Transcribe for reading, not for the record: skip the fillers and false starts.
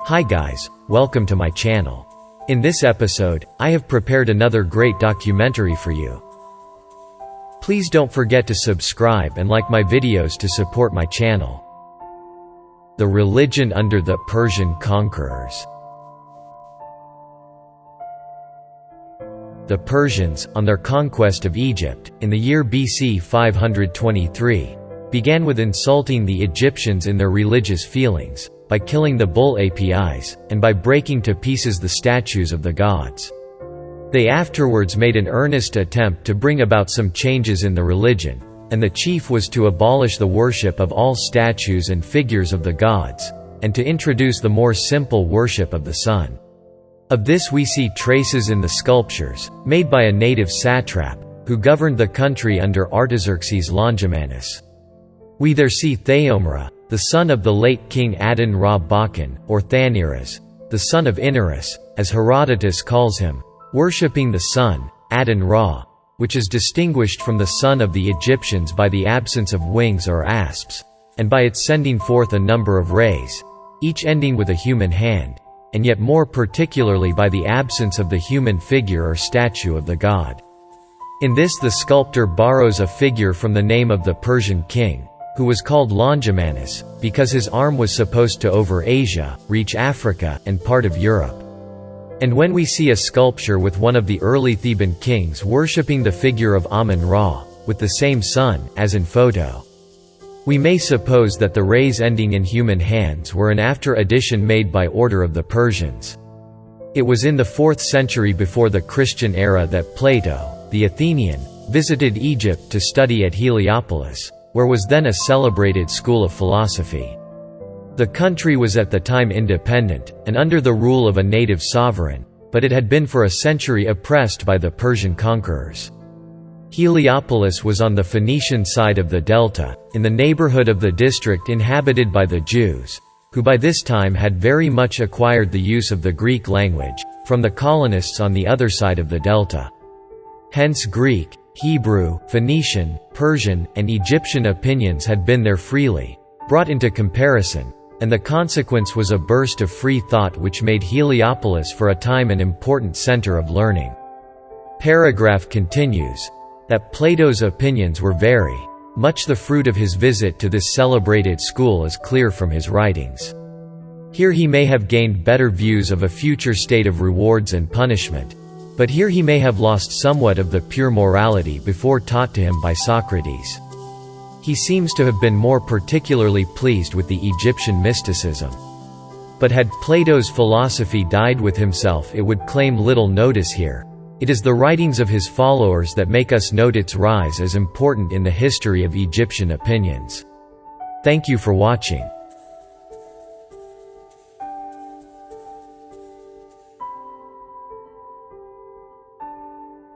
Hi guys, welcome to my channel. In this episode, I have prepared another great documentary for you. Please don't forget to subscribe and like my videos to support my channel. The religion under the Persian conquerors. The Persians, on their conquest of Egypt, in the year BC 523, began with insulting the Egyptians in their religious feelings, by killing the bull Apis, and by breaking to pieces the statues of the gods. They afterwards made an earnest attempt to bring about some changes in the religion, and the chief was to abolish the worship of all statues and figures of the gods, and to introduce the more simple worship of the sun. Of this we see traces in the sculptures, made by a native satrap, who governed the country under Artaxerxes Longimanus. We there see Theomra, the son of the late king Adon-Ra-Bakan, or Thaniras, the son of Inaris, as Herodotus calls him, worshipping the sun, Adon-Ra, which is distinguished from the sun of the Egyptians by the absence of wings or asps, and by its sending forth a number of rays, each ending with a human hand, and yet more particularly by the absence of the human figure or statue of the god. In this the sculptor borrows a figure from the name of the Persian king, who was called Longimanus, because his arm was supposed to over Asia, reach Africa, and part of Europe. And when we see a sculpture with one of the early Theban kings worshipping the figure of Amun-Ra, with the same sun, as in photo, we may suppose that the rays ending in human hands were an after addition made by order of the Persians. It was in the 4th century before the Christian era that Plato, the Athenian, visited Egypt to study at Heliopolis, where was then a celebrated school of philosophy. The country was at the time independent, and under the rule of a native sovereign, but it had been for a century oppressed by the Persian conquerors. Heliopolis was on the Phoenician side of the delta, in the neighborhood of the district inhabited by the Jews, who by this time had very much acquired the use of the Greek language, from the colonists on the other side of the delta. Hence Greek, Hebrew, Phoenician, Persian, and Egyptian opinions had been there freely brought into comparison, and the consequence was a burst of free thought which made Heliopolis for a time an important center of learning. Paragraph continues, that Plato's opinions were very much the fruit of his visit to this celebrated school is clear from his writings. Here he may have gained better views of a future state of rewards and punishment, but here he may have lost somewhat of the pure morality before taught to him by Socrates. He seems to have been more particularly pleased with the Egyptian mysticism. But had Plato's philosophy died with himself, it would claim little notice here. It is the writings of his followers that make us note its rise as important in the history of Egyptian opinions. Thank you for watching.